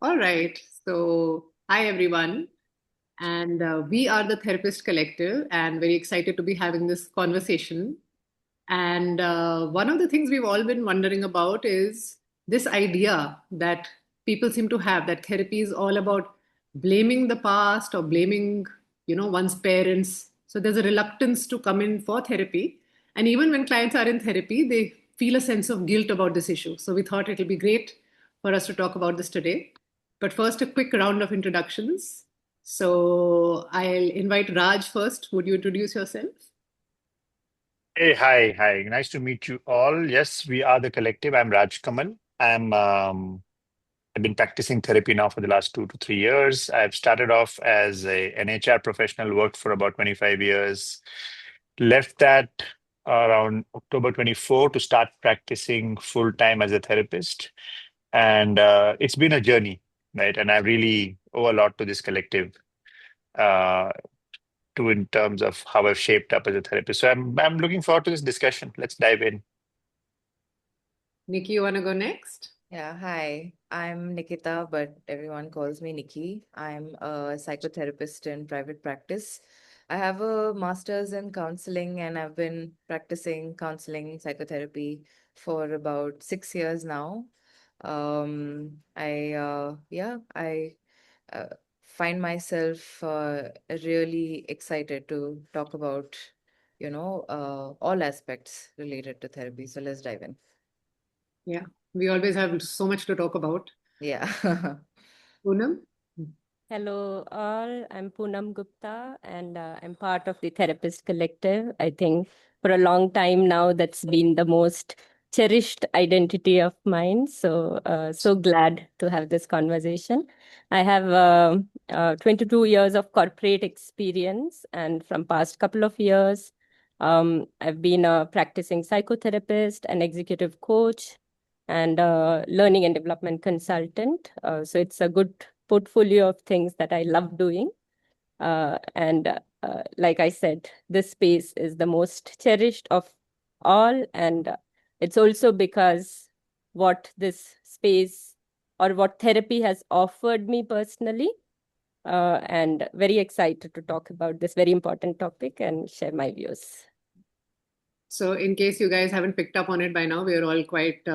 All right. So, hi everyone. And we are the Therapist Collective, and very excited to be having this conversation. And one of the things we've all been wondering about is this idea that people seem to have that therapy is all about blaming the past or blaming, one's parents. So there's a reluctance to come in for therapy. And even when clients are in therapy, they feel a sense of guilt about this issue. So we thought it'll be great for us to talk about this today. But first, a quick round of introductions. So I'll invite Raj first. Would you introduce yourself? Hey, hi. Nice to meet you all. Yes, we are the collective. I'm Raj Kamal. I've been practicing therapy now for the last 2 to 3 years. I've started off as an HR professional, worked for about 25 years, left that around October 24 to start practicing full time as a therapist. And it's been a journey, right? And I really owe a lot to this collective. Uh, to in terms of how I've shaped up as a therapist. So I'm looking forward to this discussion. Let's dive in. Nikki, you want to go next? Yeah, hi. I'm Nikita, but everyone calls me Nikki. I'm a psychotherapist in private practice. I have a master's in counseling and I've been practicing counseling psychotherapy for about 6 years now. I find myself really excited to talk about, all aspects related to therapy. So let's dive in. Yeah, we always have so much to talk about. Yeah. Poonam? Hello, all. I'm Poonam Gupta, and I'm part of the Therapist Collective. I think for a long time now, that's been the most cherished identity of mine. So glad to have this conversation. I have 22 years of corporate experience, and from past couple of years, I've been a practicing psychotherapist, an executive coach, and learning and development consultant. So it's a good portfolio of things that I love doing. And like I said, this space is the most cherished of all. And it's also because what this space or what therapy has offered me personally. And very excited to talk about this very important topic and share my views. So, in case you guys haven't picked up on it by now, we're all quite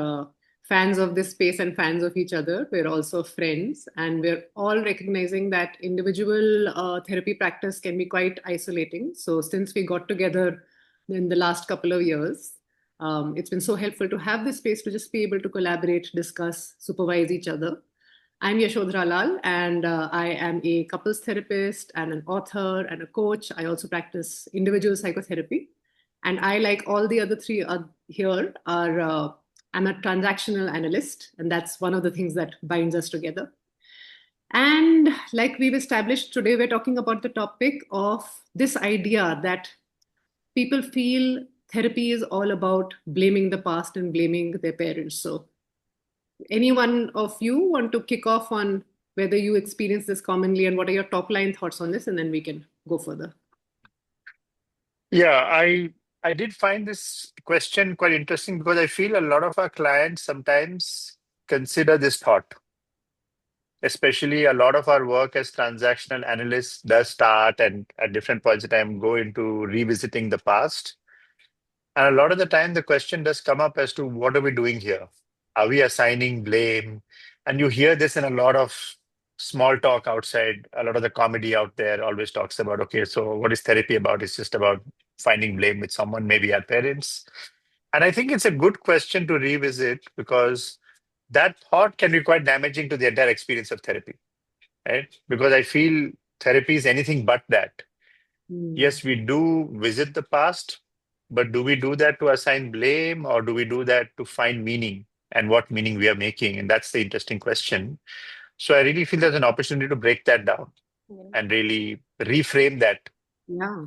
fans of this space and fans of each other. We're also friends, and we're all recognizing that individual therapy practice can be quite isolating. So, since we got together in the last couple of years, it's been so helpful to have this space to just be able to collaborate, discuss, supervise each other. I'm Yashodhara Lal, and I am a couples therapist and an author and a coach. I also practice individual psychotherapy. And I, like all the other three here, I'm a transactional analyst, and that's one of the things that binds us together. And like we've established today, we're talking about the topic of this idea that people feel therapy is all about blaming the past and blaming their parents. So, any one of you want to kick off on whether you experience this commonly and what are your top line thoughts on this, and then we can go further. Yeah, I did find this question quite interesting because I feel a lot of our clients sometimes consider this thought, especially a lot of our work as transactional analysts does start and at different points in time go into revisiting the past. And a lot of the time, the question does come up as to what are we doing here? Are we assigning blame? And you hear this in a lot of small talk outside. A lot of the comedy out there always talks about, okay, so what is therapy about? It's just about finding blame with someone, maybe our parents. And I think it's a good question to revisit because that thought can be quite damaging to the entire experience of therapy, right? Because I feel therapy is anything but that. Hmm. Yes, we do visit the past, but do we do that to assign blame or do we do that to find meaning and what meaning we are making? And that's the interesting question. So I really feel there's an opportunity to break that down Yeah. and really reframe that Yeah.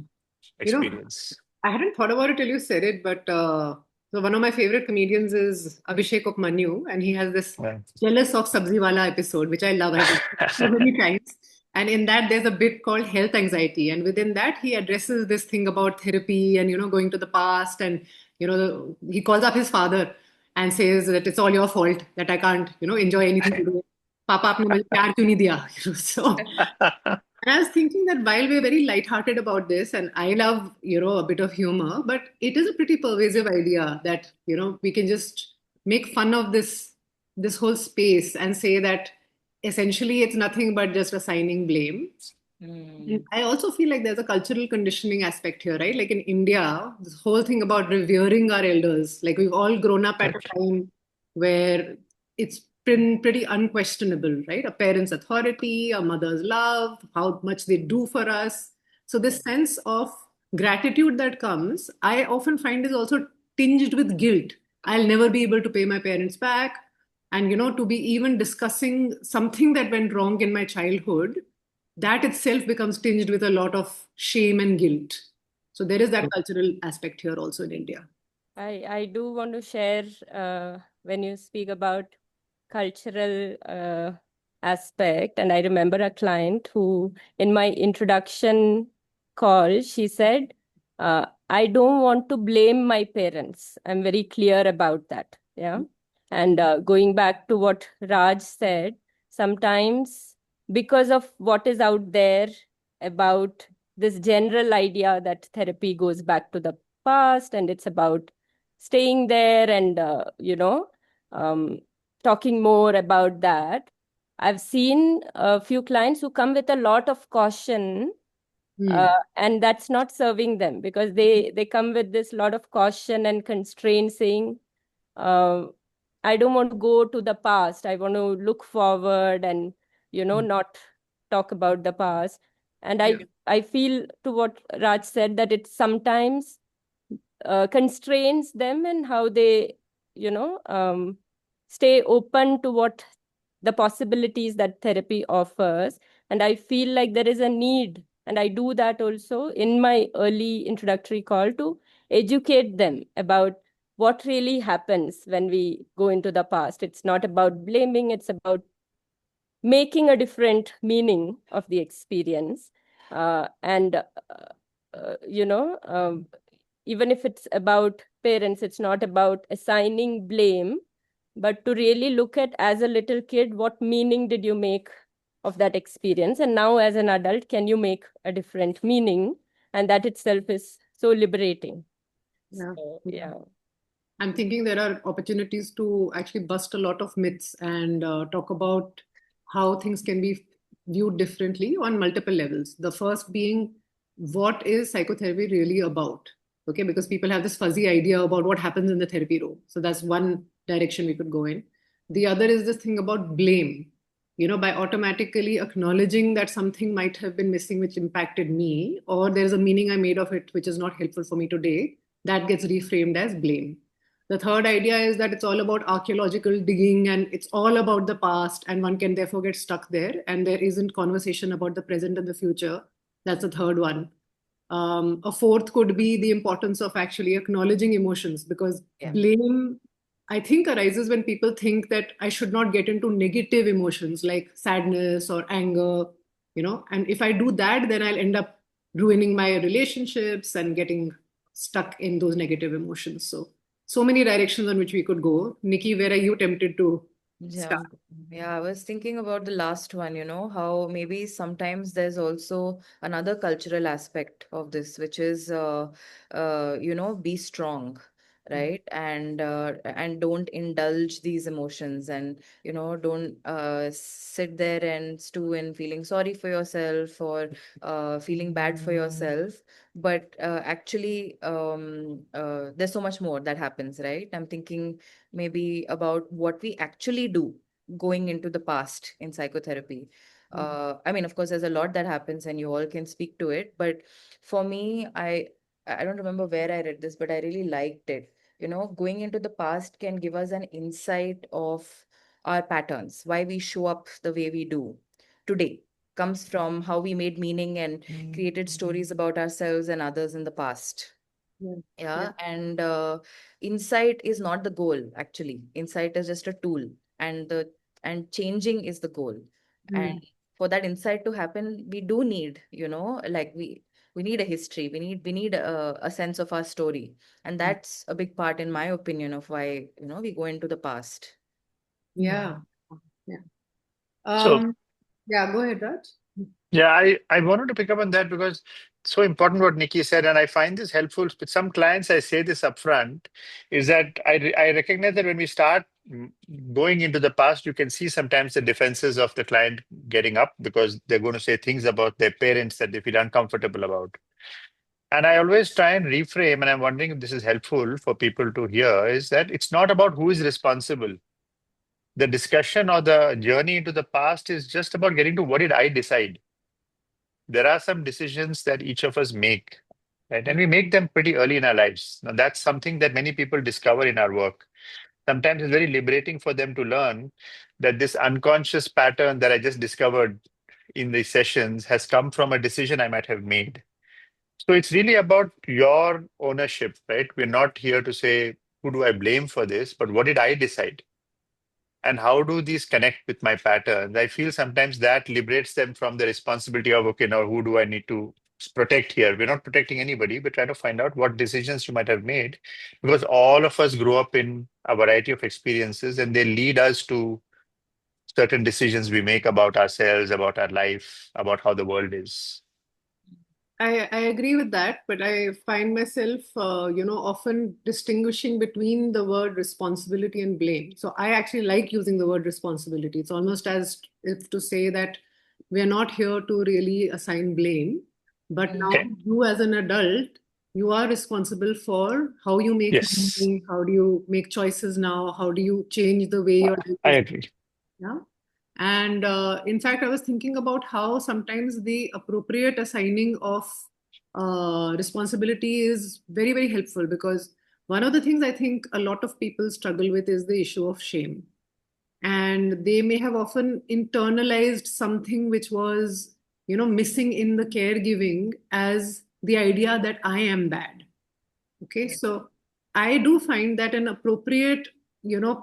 You know, experience. I hadn't thought about it till you said it, but so one of my favorite comedians is Abhishek Upmanyu, and he has this Yeah. Jealous of Sabziwala episode, which I love. I've watched it so many times. And in that, there's a bit called health anxiety. And within that, he addresses this thing about therapy and, going to the past. And, he calls up his father and says that it's all your fault that I can't, enjoy anything today. पापा आपने मुझे प्यार क्यों नहीं दिया? So and I was thinking that while we're very lighthearted about this, and I love, a bit of humor, but it is a pretty pervasive idea that, we can just make fun of this whole space and say that essentially it's nothing but just assigning blame. Mm. I also feel like there's a cultural conditioning aspect here, right? Like in India, this whole thing about revering our elders, like we've all grown up at a time where it's been pretty unquestionable, right? A parent's authority, a mother's love, how much they do for us. So this sense of gratitude that comes, I often find is also tinged with guilt. I'll never be able to pay my parents back. And, to be even discussing something that went wrong in my childhood, that itself becomes tinged with a lot of shame and guilt. So there is that cultural aspect here also in India. I do want to share when you speak about cultural aspect, and I remember a client who, in my introduction call, she said, "I don't want to blame my parents. I'm very clear about that." Yeah, and going back to what Raj said, sometimes because of what is out there about this general idea that therapy goes back to the past and it's about staying there and um, talking more about that. I've seen a few clients who come with a lot of caution, Hmm. and that's not serving them because they come with this lot of caution and constraint, saying, uh, I don't want to go to the past. I want to look forward and not talk about the past. And Yeah. I feel to what Raj said that it sometimes constrains them and how they stay open to what the possibilities that therapy offers. And I feel like there is a need, and I do that also in my early introductory call, to educate them about what really happens when we go into the past. It's not about blaming, it's about making a different meaning of the experience. And even if it's about parents, it's not about assigning blame, but to really look at, as a little kid, what meaning did you make of that experience, and now as an adult, can you make a different meaning? And that itself is so liberating. Yeah. So Yeah. yeah. I'm thinking there are opportunities to actually bust a lot of myths and talk about how things can be viewed differently on multiple levels. The first being, what is psychotherapy really about? Okay, because people have this fuzzy idea about what happens in the therapy room. So that's one direction we could go in. The other is this thing about blame. By automatically acknowledging that something might have been missing which impacted me, or there's a meaning I made of it which is not helpful for me today, that gets reframed as blame. The third idea is that it's all about archaeological digging and it's all about the past, and one can therefore get stuck there, and there isn't conversation about the present and the future. That's the third one. A fourth could be the importance of actually acknowledging emotions, because Yeah. blame, I think, arises when people think that I should not get into negative emotions like sadness or anger, and if I do that, then I'll end up ruining my relationships and getting stuck in those negative emotions. So many directions on which we could go. Nikki, where are you tempted to start? Jump. Yeah, I was thinking about the last one, how maybe sometimes there's also another cultural aspect of this, which is, be strong, right? And don't indulge these emotions, and, don't sit there and stew in feeling sorry for yourself, or feeling bad for yourself. But actually, there's so much more that happens, right? I'm thinking maybe about what we actually do going into the past in psychotherapy. I mean, of course, there's a lot that happens, and you all can speak to it. But for me, I don't remember where I read this, but I really liked it. Going into the past can give us an insight of our patterns, why we show up the way we do today. Comes from how we made meaning and created stories about ourselves and others in the past. Yeah. Yeah. Yeah, and insight is not the goal, actually. Insight is just a tool, and changing is the goal. And Hmm. for that insight to happen, we do need, like we need a history. We need a sense of our story, and that's a big part, in my opinion, of why we go into the past. Yeah. Yeah. So Yeah, go ahead, Raj. yeah, I wanted to pick up on that because it's so important what Nikki said, and I find this helpful. With some clients, I say this upfront, is that I recognize that when we start going into the past, you can see sometimes the defenses of the client getting up because they're going to say things about their parents that they feel uncomfortable about. And I always try and reframe, and I'm wondering if this is helpful for people to hear, is that it's not about who is responsible. The discussion or the journey into the past is just about getting to what did I decide. There are some decisions that each of us make, right? And we make them pretty early in our lives. Now, that's something that many people discover in our work. Sometimes it's very liberating for them to learn that this unconscious pattern that I just discovered in these sessions has come from a decision I might have made. So it's really about your ownership, right? We're not here to say, who do I blame for this, but what did I decide? And how do these connect with my patterns? I feel sometimes that liberates them from the responsibility of, okay, now who do I need to protect here? We're not protecting anybody. We're trying to find out what decisions you might have made because all of us grow up in a variety of experiences and they lead us to certain decisions we make about ourselves, about our life, about how the world is. I agree with that, but I find myself, often distinguishing between the word responsibility and blame. So I actually like using the word responsibility. It's almost as if to say that we are not here to really assign blame, but now Okay. you as an adult, you are responsible for how you make Yes, money, how do you make choices now, how do you change the way your life I is. agree. Yeah. And in fact, I was thinking about how sometimes the appropriate assigning of responsibility is very, very helpful because one of the things I think a lot of people struggle with is the issue of shame. And they may have often internalized something which was, missing in the caregiving as the idea that I am bad. Okay, so I do find that an appropriate,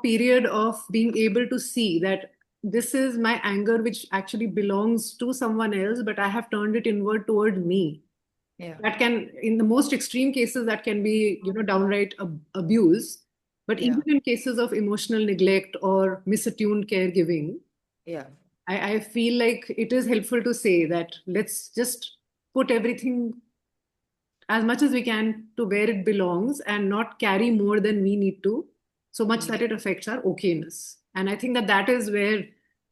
period of being able to see that this is my anger, which actually belongs to someone else, but I have turned it inward toward me. Yeah. That can, in the most extreme cases, that can be, downright abuse. But Yeah. even in cases of emotional neglect or misattuned caregiving, Yeah. I feel like it is helpful to say that let's just put everything as much as we can to where it belongs and not carry more than we need to, so much Mm. that it affects our okayness. And I think that that is where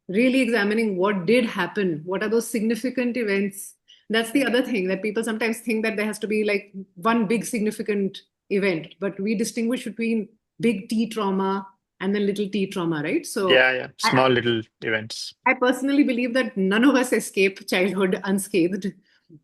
really examining what did happen, what are those significant events. That's the Yeah. other thing that people sometimes think that there has to be like one big significant event, but we distinguish between big T trauma and then little T trauma, right? So Yeah, yeah. I, Small little events. I personally believe that none of us escape childhood unscathed.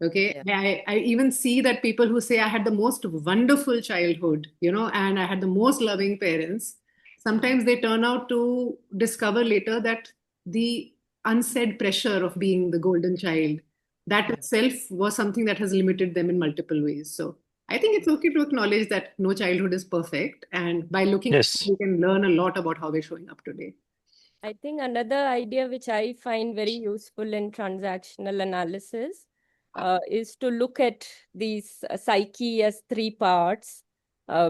Okay. Yeah. I even see that people who say I had the most wonderful childhood, and I had the most loving parents, sometimes they turn out to discover later that the unsaid pressure of being the golden child, that Yeah. itself was something that has limited them in multiple ways. So I think it's okay to acknowledge that no childhood is perfect. And by looking, Yes. we can learn a lot about how we're showing up today. I think another idea which I find very useful in transactional analysis is to look at these psyche as three parts,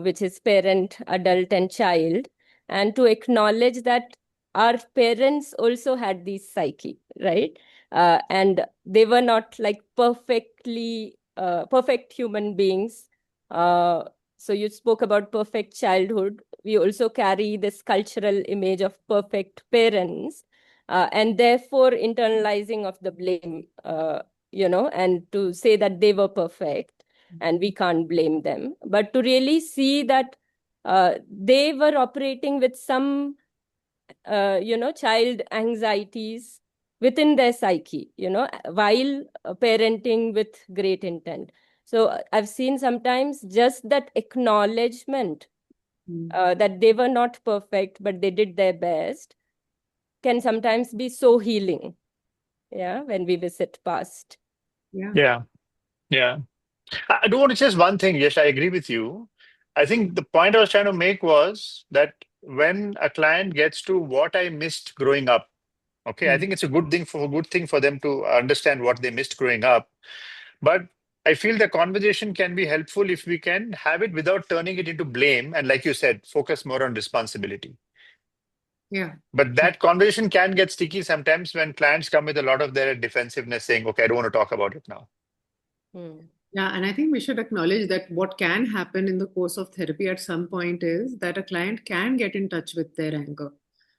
which is parent, adult, and child, and to acknowledge that our parents also had these psyche, right? And they were not like perfect human beings. So you spoke about perfect childhood. We also carry this cultural image of perfect parents, and therefore internalizing of the blame, and to say that they were perfect and we can't blame them, but to really see that they were operating with some child anxieties within their psyche, while parenting with great intent. So I've seen sometimes just that acknowledgement Mm. that they were not perfect, but they did their best, can sometimes be so healing. Yeah, when we visit past. Yeah. Yeah. Yeah. I do want to just one thing. Yes, I agree with you. I think the point I was trying to make was that when a client gets to what I missed growing up, okay, I Mm. think it's a good thing for them to understand what they missed growing up. But I feel the conversation can be helpful if we can have it without turning it into blame. And like you said, focus more on responsibility. Yeah. But that conversation can get sticky sometimes when clients come with a lot of their defensiveness saying, okay, I don't want to talk about it now. Yeah, and I think we should acknowledge that what can happen in the course of therapy at some point is that a client can get in touch with their anger.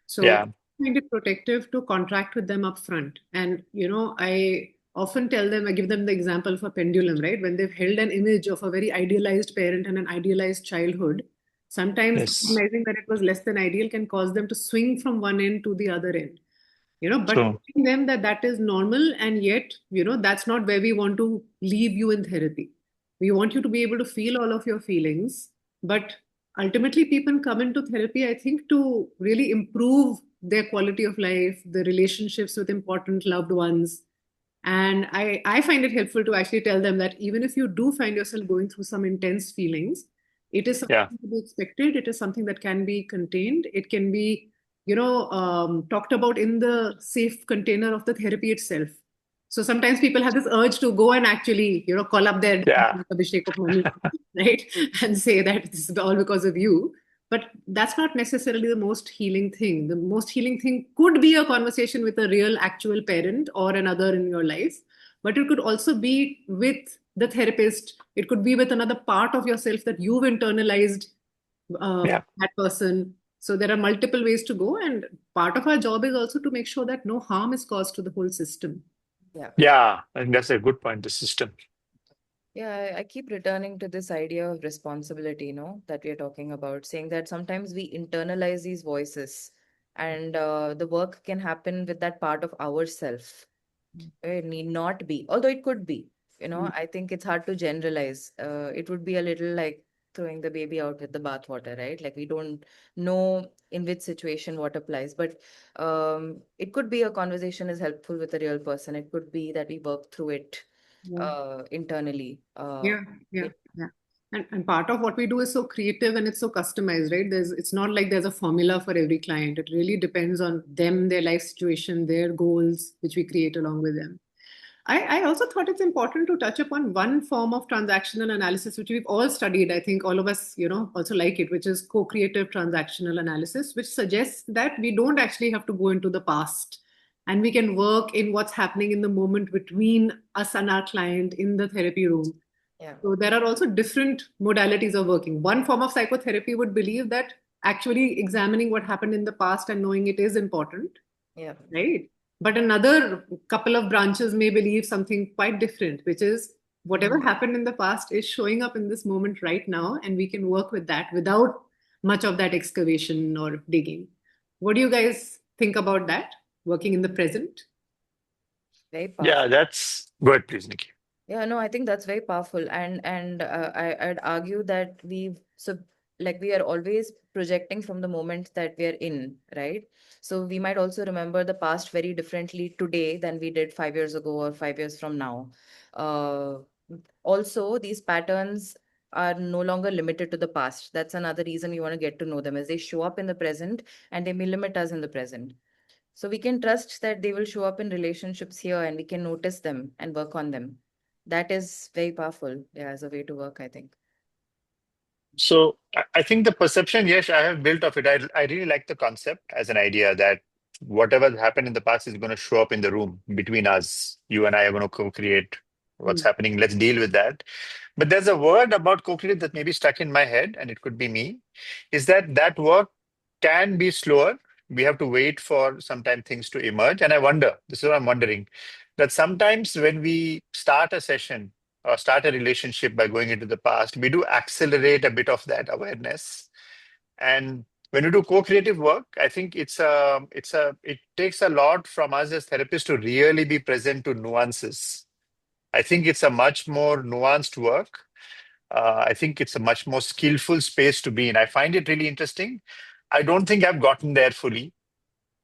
So Yeah. I find it protective to contract with them upfront. And, I often tell them, I give them the example of a pendulum, right? When they've held an image of a very idealized parent and an idealized childhood, sometimes Yes. recognizing that it was less than ideal can cause them to swing from one end to the other end. But True. telling them that that is normal, and yet, that's not where we want to leave you in therapy. We want you to be able to feel all of your feelings, but ultimately people come into therapy, I think, to really improve their quality of life, the relationships with important loved ones. And I find it helpful to actually tell them that even if you do find yourself going through some intense feelings, it is Yeah. something to be expected. It is something that can be contained. It can be, talked about in the safe container of the therapy itself. So sometimes people have this urge to go and actually, call up their Yeah. Abhishek of money, right? And say that this is all because of you. But that's not necessarily the most healing thing. The most healing thing could be a conversation with a real, actual parent or another in your life. But it could also be with the therapist. It could be with another part of yourself that you've internalized Yeah. that person. So there are multiple ways to go. And part of our job is also to make sure that no harm is caused to the whole system. Yeah. Yeah. I think that's a good point, the system. Yeah, I keep returning to this idea of responsibility, that we are talking about, saying that sometimes we internalize these voices, and the work can happen with that part of ourself. It need not be, although it could be. Mm. I think it's hard to generalize. It would be a little like throwing the baby out with the bathwater, right? Like we don't know in which situation what applies, but it could be a conversation is helpful with a real person. It could be that we work through it Yeah. internally. Yeah, yeah, yeah. And part of what we do is so creative and it's so customized, right? It's not like there's a formula for every client. It really depends on them, their life situation, their goals, which we create along with them. I also thought it's important to touch upon one form of transactional analysis, which we've all studied. I think all of us, also like it, which is co-creative transactional analysis, which suggests that we don't actually have to go into the past, and we can work in what's happening in the moment between us and our client in the therapy room. Yeah. So there are also different modalities of working. One form of psychotherapy would believe that actually examining what happened in the past and knowing it is important, Yeah. right? But another couple of branches may believe something quite different, which is whatever happened in the past is showing up in this moment right now, and we can work with that without much of that excavation or digging. What do you guys think about that? Working in the present? Very Yeah, powerful. that's good, please, Nikki. Yeah, no, I think that's very powerful, and I'd argue that we are always projecting from the moment that we are in, right? So we might also remember the past very differently today than we did 5 years ago or 5 years from now. Uh, Also, these patterns are no longer limited to the past. That's another reason we want to get to know them, as they show up in the present and they may limit us in the present. So we can trust that they will show up in relationships here and we can notice them and work on them. That is very powerful, yeah, as a way to work, I think. So I think the perception, yes, I have built of it. I really like the concept as an idea that whatever happened in the past is going to show up in the room between us. You and I are going to co-create what's Hmm. happening. Let's deal with that. But there's a word about co-create that may be stuck in my head, and it could be me, is that that work can be slower. We have to wait for sometime things to emerge. And I wonder, this is what I'm wondering, that sometimes when we start a session or start a relationship by going into the past, we do accelerate a bit of that awareness. And when we do co-creative work, I think it takes a lot from us as therapists to really be present to nuances. I think it's a much more nuanced work. I think it's a much more skillful space to be in. I find it really interesting. I don't think I've gotten there fully,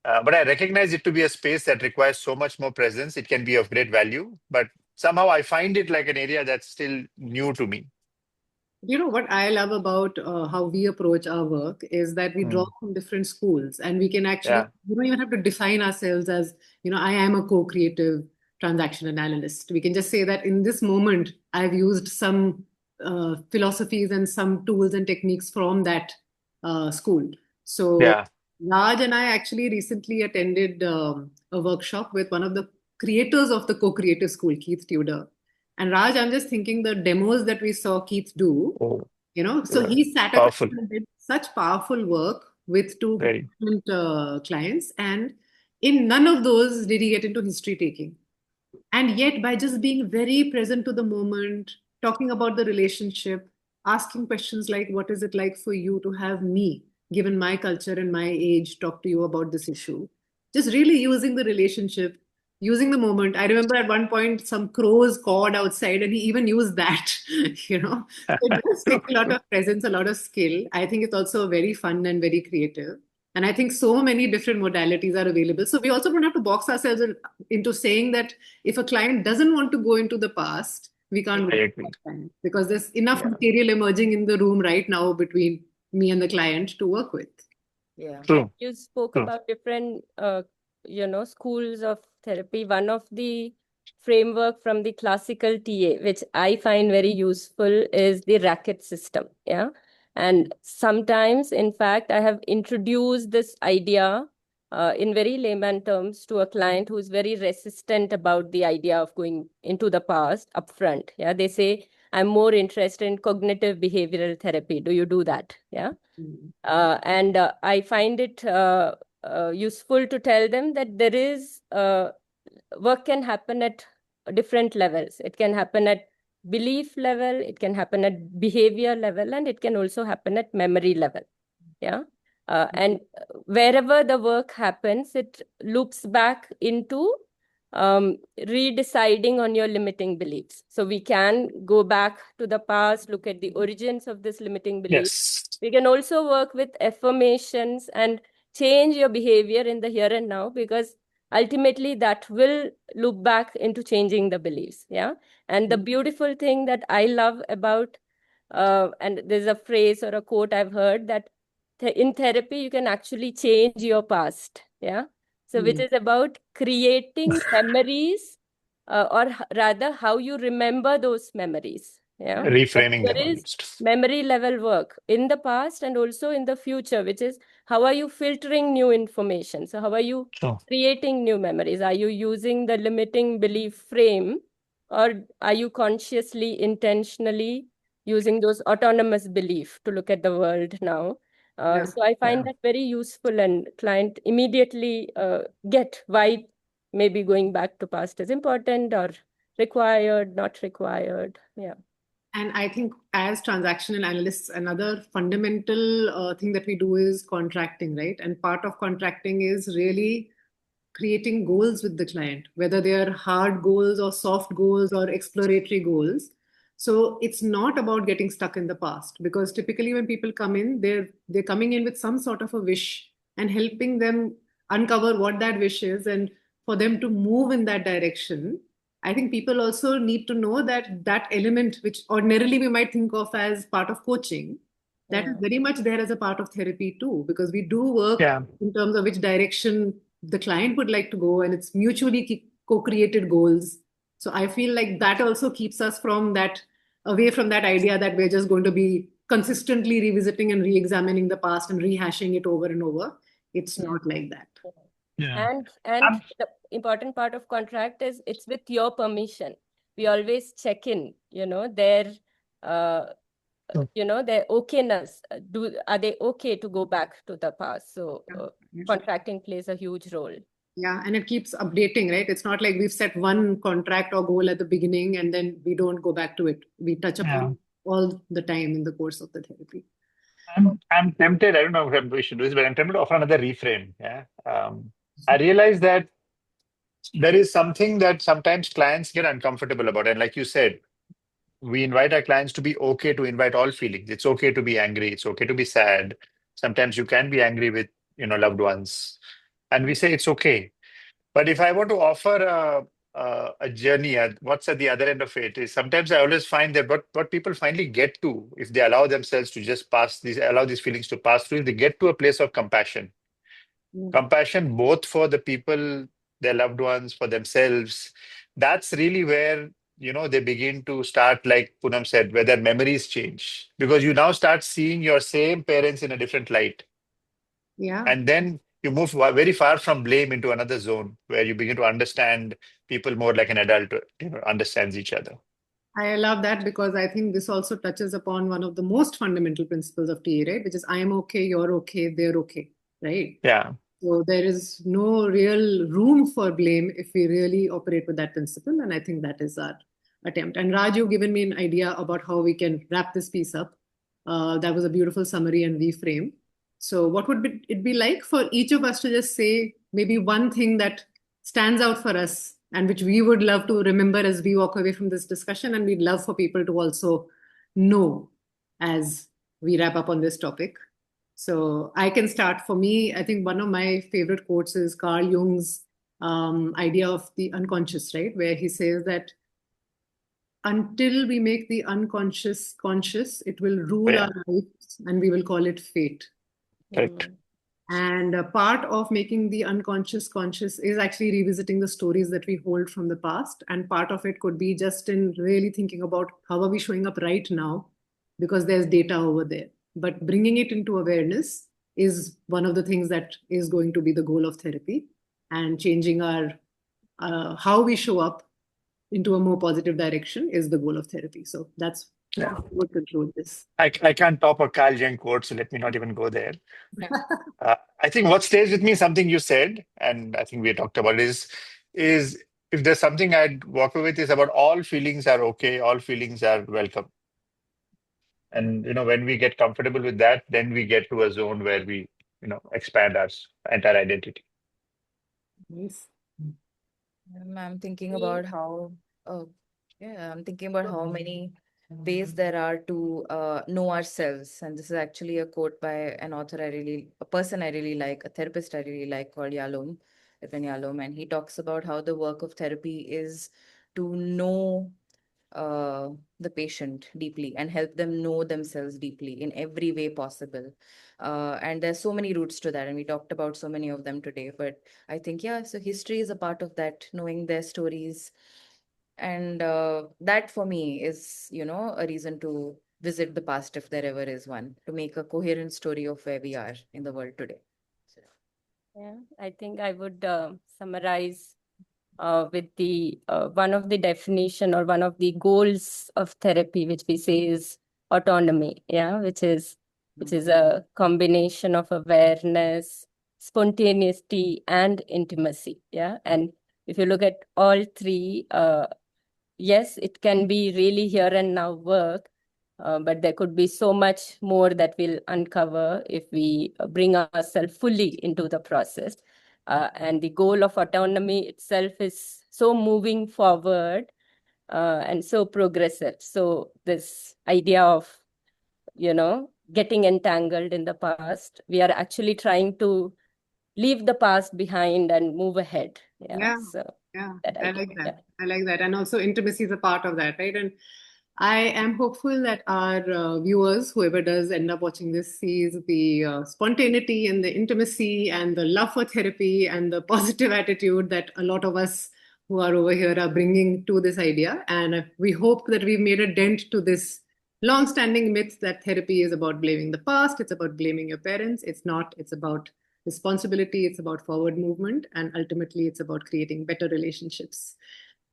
but I recognize it to be a space that requires so much more presence. It can be of great value, but somehow I find it like an area that's still new to me. What I love about how we approach our work is that we draw Mm. from different schools, and we can actually, Yeah, we don't even have to define ourselves as, I am a co-creative transaction analyst. We can just say that in this moment, I've used some philosophies and some tools and techniques from that school. So yeah, Raj and I actually recently attended a workshop with one of the creators of the co-creative school, Keith Tudor. And Raj, I'm just thinking the demos that we saw Keith do, Oh, so he sat across powerful. and did such powerful work with two Very. different clients. And in none of those did he get into history taking. And yet, by just being very present to the moment, talking about the relationship, asking questions like, what is it like for you to have me, given my culture and my age, talk to you about this issue? Just really using the relationship, using the moment. I remember at one point some crows cawed outside, and he even used that, So it does take a lot of presence, a lot of skill. I think it's also very fun and very creative. And I think so many different modalities are available. So we also don't have to box ourselves into saying that if a client doesn't want to go into the past, we can't I waste agree. that time because there's enough Yeah. material emerging in the room right now between me and the client to work with. Yeah. True. You spoke True. about different, schools of therapy. One of the framework from the classical TA, which I find very useful, is the racket system. Yeah. And sometimes, in fact, I have introduced this idea in very layman terms to a client who is very resistant about the idea of going into the past upfront. Yeah. They say, I'm more interested in cognitive behavioral therapy. Do you do that? Yeah. Mm. And I find it useful to tell them that there is work can happen at different levels. It can happen at belief level, it can happen at behavior level, and it can also happen at memory level. Yeah. And wherever the work happens, it loops back into redeciding on your limiting beliefs. So we can go back to the past, look at the origins of this limiting belief. Yes. We can also work with affirmations and change your behavior in the here and now, because ultimately that will loop back into changing the beliefs. Yeah. And the beautiful thing that I love about, and there's a phrase or a quote I've heard that in therapy, you can actually change your past. Yeah. So, which Mm. is about creating memories, or rather, how you remember those memories. Yeah. And Reframing there them is almost. memory level work in the past and also in the future, which is how are you filtering new information? So, how are you True. creating new memories? Are you using the limiting belief frame, or are you consciously, intentionally using those autonomous belief to look at the world now? Yeah. So I Yeah. find that very useful, and client immediately get why maybe going back to past is important or required, not required. Yeah. And I think as transactional analysts, another fundamental thing that we do is contracting, right? And part of contracting is really creating goals with the client, whether they are hard goals or soft goals or exploratory goals. So it's not about getting stuck in the past, because typically when people come in, they're coming in with some sort of a wish and helping them uncover what that wish is and for them to move in that direction. I think people also need to know that that element, which ordinarily we might think of as part of coaching, that is Yeah. very much there as a part of therapy too, because we do work Yeah. in terms of which direction the client would like to go, and it's mutually co-created goals. So I feel like that also keeps us from that, away from that idea that we're just going to be consistently revisiting and re-examining the past and rehashing it over and over. It's Yeah. not like that. Yeah. And the important part of contract is it's with your permission. We always check in, their uh, their okayness. Are they okay to go back to the past? So Yeah. contracting plays a huge role. Yeah, and it keeps updating, right? It's not like we've set one contract or goal at the beginning and then we don't go back to it. We touch upon Yeah. it all the time in the course of the therapy. I'm tempted. I don't know if we should do this, but I'm tempted to offer another reframe. Yeah. I realize that there is something that sometimes clients get uncomfortable about. And like you said, we invite our clients to be okay to invite all feelings. It's okay to be angry. It's okay to be sad. Sometimes you can be angry with, loved ones. And we say it's okay. But if I want to offer a journey, what's at the other end of it is sometimes I always find that what people finally get to, if they allow themselves to just allow these feelings to pass through, they get to a place of compassion. Yeah. Compassion both for the people, their loved ones, for themselves. That's really where, they begin to start, like Poonam said, where their memories change. Because you now start seeing your same parents in a different light. Yeah. And then you move very far from blame into another zone where you begin to understand people more like an adult, understands each other. I love that because I think this also touches upon one of the most fundamental principles of TA, right? Which is I am okay, you're okay, they're okay, right? Yeah. So there is no real room for blame if we really operate with that principle. And I think that is our attempt. And Raj, you've given me an idea about how we can wrap this piece up. That was a beautiful summary and reframe. So what would it be like for each of us to just say maybe one thing that stands out for us and which we would love to remember as we walk away from this discussion, and we'd love for people to also know as we wrap up on this topic. So I can start. For me, I think one of my favorite quotes is Carl Jung's idea of the unconscious, right? Where he says that until we make the unconscious conscious, it will rule Yeah. our lives and we will call it fate. Correct. And a part of making the unconscious conscious is actually revisiting the stories that we hold from the past. And part of it could be just in really thinking about how are we showing up right now, because there's data over there. But bringing it into awareness is one of the things that is going to be the goal of therapy, and changing our how we show up into a more positive direction is the goal of therapy. So that's Yeah. how I would conclude this. I can't top a Carl Jung quote, so let me not even go there. I think what stays with me, something you said, and I think we talked about is if there's something I'd walk away with is about all feelings are okay, all feelings are welcome. And when we get comfortable with that, then we get to a zone where we, expand our entire identity. Nice. I'm thinking about how, yeah, I'm thinking about how many ways there are to know ourselves. And this is actually a quote by a person I really like, a therapist I really like called Yalom, Irfan Yalom. And he talks about how the work of therapy is to know the patient deeply and help them know themselves deeply in every way possible. And there's so many routes to that, and we talked about so many of them today. But I think, yeah, so history is a part of that, knowing their stories. And that for me is, a reason to visit the past if there ever is one, to make a coherent story of where we are in the world today. So, Yeah, I think I would summarize with the one of the definition or one of the goals of therapy, which we say is autonomy. Yeah, which is a combination of awareness, spontaneity, and intimacy. Yeah, and if you look at all three, yes, it can be really here and now work, but there could be so much more that we'll uncover if we bring ourselves fully into the process. And the goal of autonomy itself is so moving forward and so progressive. So this idea of, getting entangled in the past, we are actually trying to leave the past behind and move ahead. Yeah. Yeah, So yeah, that I idea. like that. Yeah. I like that. And also, intimacy is a part of that, right? And I am hopeful that our viewers, whoever does end up watching this, sees the spontaneity and the intimacy and the love for therapy and the positive attitude that a lot of us who are over here are bringing to this idea. And we hope that we've made a dent to this long-standing myth that therapy is about blaming the past, it's about blaming your parents. It's not. It's about responsibility, it's about forward movement, and ultimately it's about creating better relationships.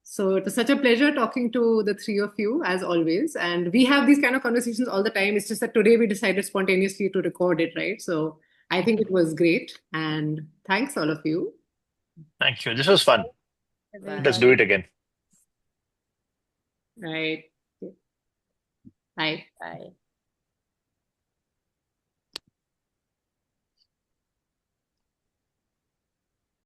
So it was such a pleasure talking to the three of you, as always. And we have these kind of conversations all the time. It's just that today we decided spontaneously to record it, right? So I think it was great. And thanks, all of you. Thank you. This was fun. Let's do Everyone. it again. Right. Bye. Bye.